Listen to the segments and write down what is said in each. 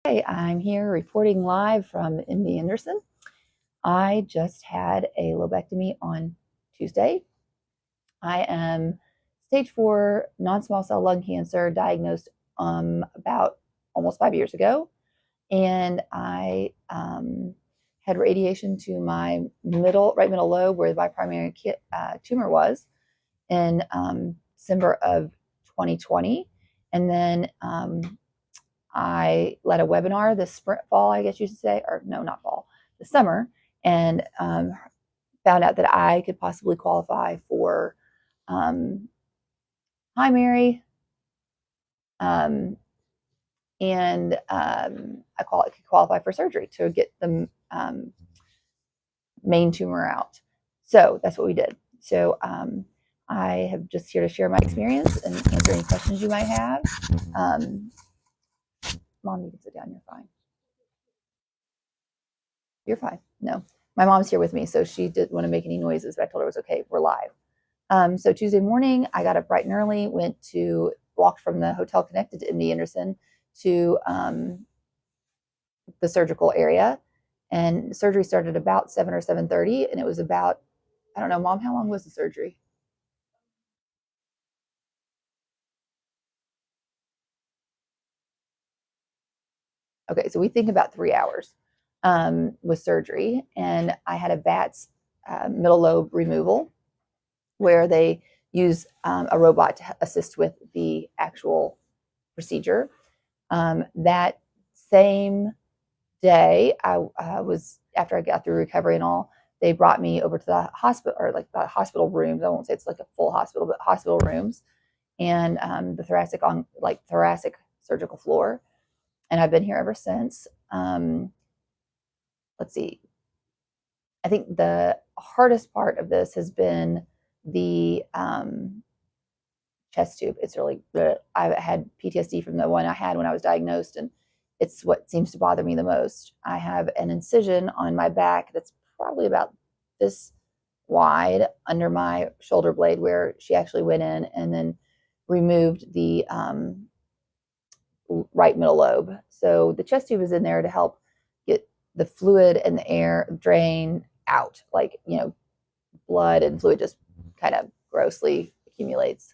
Hey, I'm here reporting live from MD Anderson. I just had a lobectomy on Tuesday. I am stage 4 non-small cell lung cancer, diagnosed about almost 5 years ago, and I had radiation to my right middle lobe, where my primary tumor was, in December of 2020, and then I led a webinar this fall, I guess you should say, or no, not fall, the summer, and found out that I could possibly qualify for primary, and I could qualify for surgery to get the main tumor out. So that's what we did. So I have just here to share my experience and answer any questions you might have. Mom, you can sit down. You're fine. You're fine. No, my mom's here with me, so she didn't want to make any noises, but I told her it was okay. We're live. So Tuesday morning, I got up bright and early, walked from the hotel connected to MD Anderson to the surgical area, and surgery started about 7 or 7:30, and it was about, I don't know, Mom, how long was the surgery? Okay, so we think about 3 hours with surgery, and I had a VATS middle lobe removal, where they use a robot to assist with the actual procedure. That same day, after I got through recovery and all, they brought me over to the hospital, or like the hospital rooms. I won't say it's like a full hospital, but hospital rooms, and the thoracic surgical floor. And I've been here ever since. Let's see. I think the hardest part of this has been the chest tube. It's really good. I had PTSD from the one I had when I was diagnosed, and it's what seems to bother me the most. I have an incision on my back that's probably about this wide under my shoulder blade, where she actually went in and then removed the right middle lobe. So the chest tube is in there to help get the fluid and the air drain out, like, blood and fluid just kind of grossly accumulates.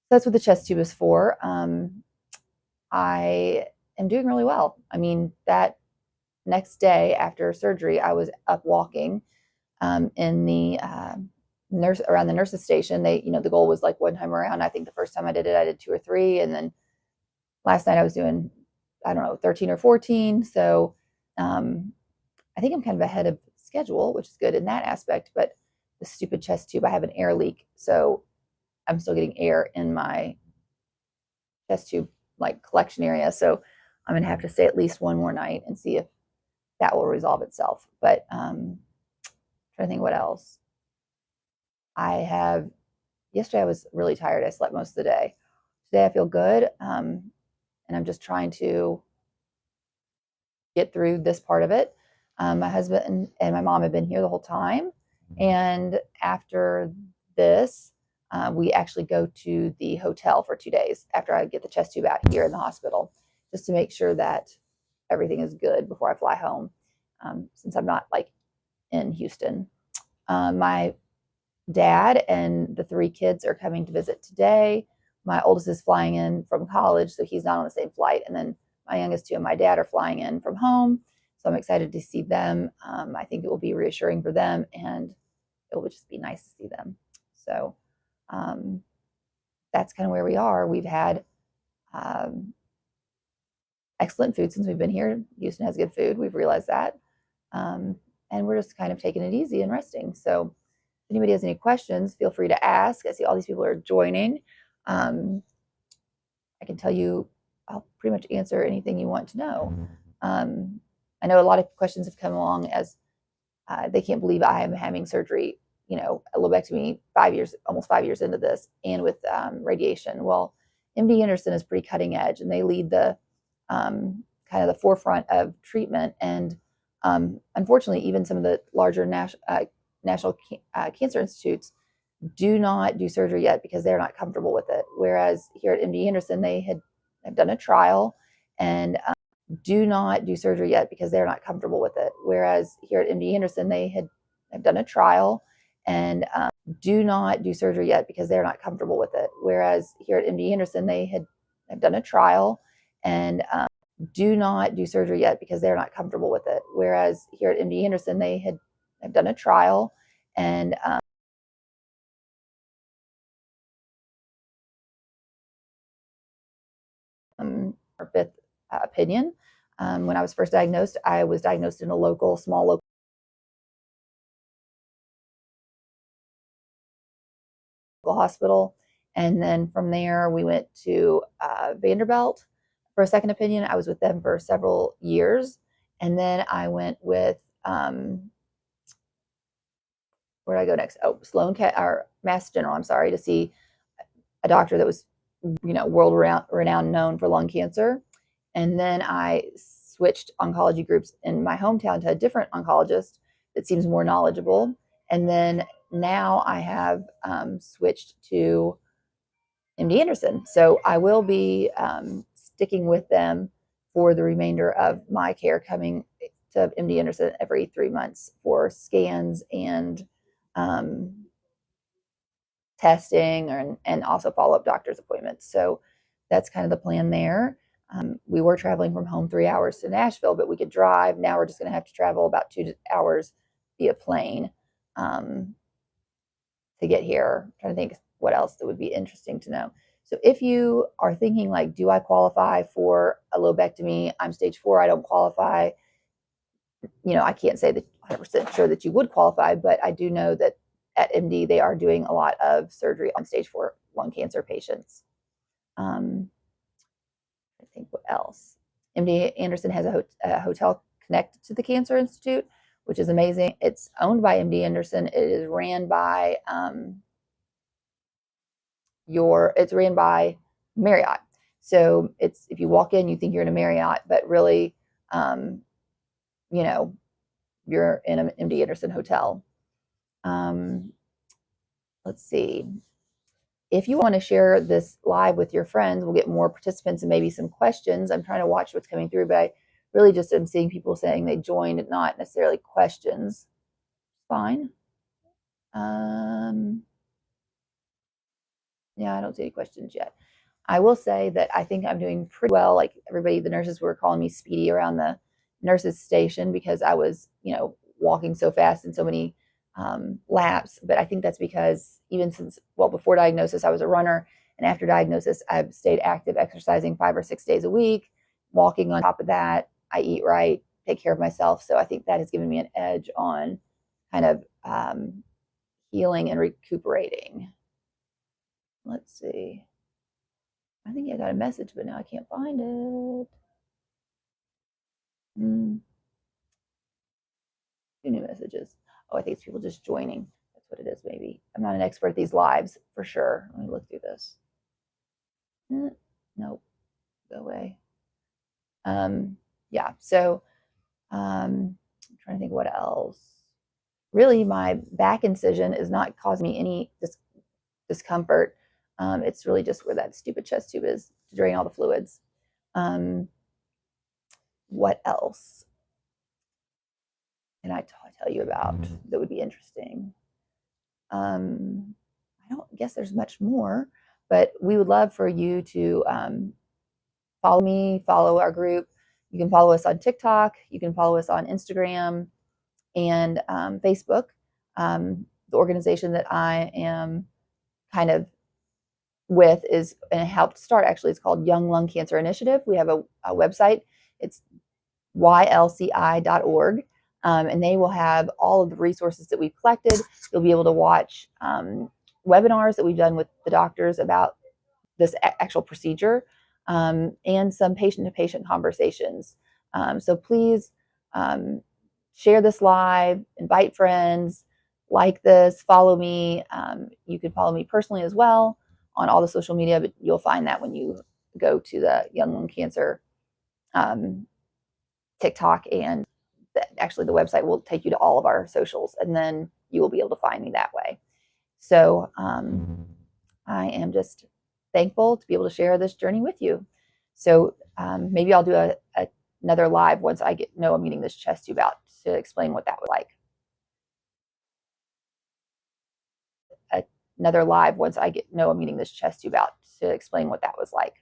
That's what the chest tube is for. I am doing really well. I mean, that next day after surgery, I was up walking in the around the nurse's station. The goal was like one time around. I think the first time I did it, I did 2 or 3, and then last night I was doing, I don't know, 13 or 14. So I think I'm kind of ahead of schedule, which is good in that aspect. But the stupid chest tube, I have an air leak, so I'm still getting air in my chest tube like collection area. So I'm gonna have to stay at least one more night and see if that will resolve itself. But trying to think what else. Yesterday I was really tired. I slept most of the day. Today I feel good, and I'm just trying to get through this part of it. My husband and my mom have been here the whole time, and after this, we actually go to the hotel for 2 days after I get the chest tube out here in the hospital, just to make sure that everything is good before I fly home, since I'm not like in Houston. My dad and the 3 kids are coming to visit today. My oldest is flying in from college, so he's not on the same flight. And then my youngest 2 and my dad are flying in from home. So I'm excited to see them. I think it will be reassuring for them, and it will just be nice to see them. So that's kind of where we are. We've had excellent food since we've been here. Houston has good food. We've realized that. And we're just kind of taking it easy and resting. So if anybody has any questions, feel free to ask. I see all these people are joining. I can tell you, I'll pretty much answer anything you want to know. I know a lot of questions have come along as they can't believe I am having surgery, a lobectomy almost 5 years into this, and with radiation. Well, MD Anderson is pretty cutting edge, and they lead the kind of the forefront of treatment. And unfortunately, even some of the larger national cancer institutes do not do surgery yet because they're not comfortable with it. Whereas here at MD Anderson, they have done a trial, and do not do surgery yet because they're not comfortable with it. Whereas here at MD Anderson, they have done a trial and do not do surgery yet because they're not comfortable with it. Whereas here at MD Anderson, they have done a trial and do not do surgery yet because they're not comfortable with it. Whereas here at MD Anderson, they have done a trial and our fifth opinion. When I was first diagnosed, I was diagnosed in a small local hospital. And then from there, we went to Vanderbilt for a second opinion. I was with them for several years. And then I went with, where did I go next? Oh, or Mass General, I'm sorry, to see a doctor that was, world renowned, known for lung cancer. And then I switched oncology groups in my hometown to a different oncologist that seems more knowledgeable. And then now I have switched to MD Anderson. So I will be sticking with them for the remainder of my care, coming to MD Anderson every 3 months for scans and testing and also follow-up doctor's appointments. So that's kind of the plan there. We were traveling from home 3 hours to Nashville, but we could drive. Now we're just going to have to travel about 2 hours via plane to get here. I'm trying to think what else that would be interesting to know. So if you are thinking like, do I qualify for a lobectomy? I'm stage 4, I don't qualify. I can't say that 100% sure that you would qualify, but I do know that at MD, they are doing a lot of surgery on stage 4 lung cancer patients. I think what else? MD Anderson has a hotel connected to the Cancer Institute, which is amazing. It's owned by MD Anderson. It is ran by it's ran by Marriott. So it's, if you walk in, you think you're in a Marriott, but really, you're in an MD Anderson hotel. Let's see. If you want to share this live with your friends, we'll get more participants and maybe some questions. I'm trying to watch what's coming through, but I really just am seeing people saying they joined, not necessarily questions. Fine. Yeah, I don't see any questions yet. I will say that I think I'm doing pretty well. Like everybody, the nurses were calling me Speedy around the nurses station because I was, walking so fast and so many laps. But I think that's because even since, before diagnosis, I was a runner. And after diagnosis, I've stayed active, exercising 5 or 6 days a week, walking on top of that. I eat right, take care of myself. So I think that has given me an edge on kind of healing and recuperating. Let's see. I think I got a message, but now I can't find it. 2 new messages. Oh, I think it's people just joining. That's what it is, maybe. I'm not an expert at these lives, for sure. Let me look through this. Nope. Go away. Yeah, so I'm trying to think what else. Really, my back incision is not causing me any discomfort. It's really just where that stupid chest tube is to drain all the fluids. What else can I tell you about that would be interesting? I don't guess there's much more, but we would love for you to follow me, follow our group. You can follow us on TikTok. You can follow us on Instagram and Facebook. The organization that I am kind of with is, and it helped start actually, it's called Young Lung Cancer Initiative. We have a website. It's ylci.org. And they will have all of the resources that we've collected. You'll be able to watch webinars that we've done with the doctors about this actual procedure, and some patient-to-patient conversations. So please share this live, invite friends, like this, follow me. You can follow me personally as well on all the social media, but you'll find that when you go to the Young Lung Cancer TikTok, and actually the website will take you to all of our socials, and then you will be able to find me that way. So I am just thankful to be able to share this journey with you. So maybe I'll do a another live once I know I'm getting this chest tube out to explain what that was like. Another live once I know I'm getting this chest tube out to explain what that was like.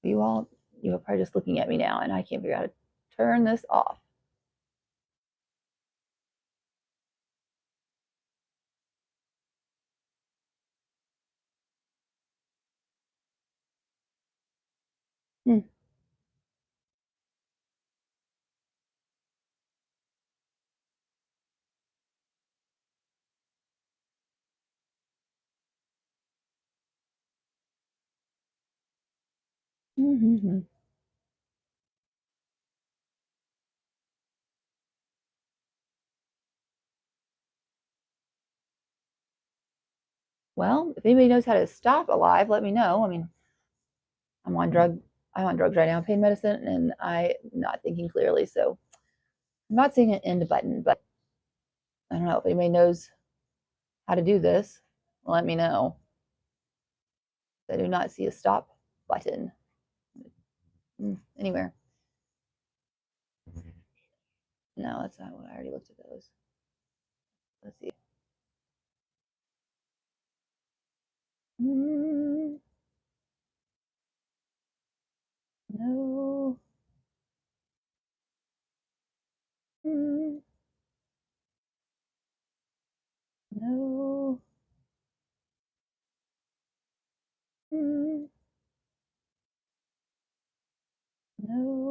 You all, you're probably just looking at me now, and I can't figure out how to turn this off. Hmm. Mm-hmm. Well, if anybody knows how to stop a live, let me know. I mean, I'm on drug. I'm on drugs right now, pain medicine, and I'm not thinking clearly. So I'm not seeing an end button, but I don't know if anybody knows how to do this. Let me know. I do not see a stop button anywhere. No, that's not what I already looked at those. Let's see. No. No. No.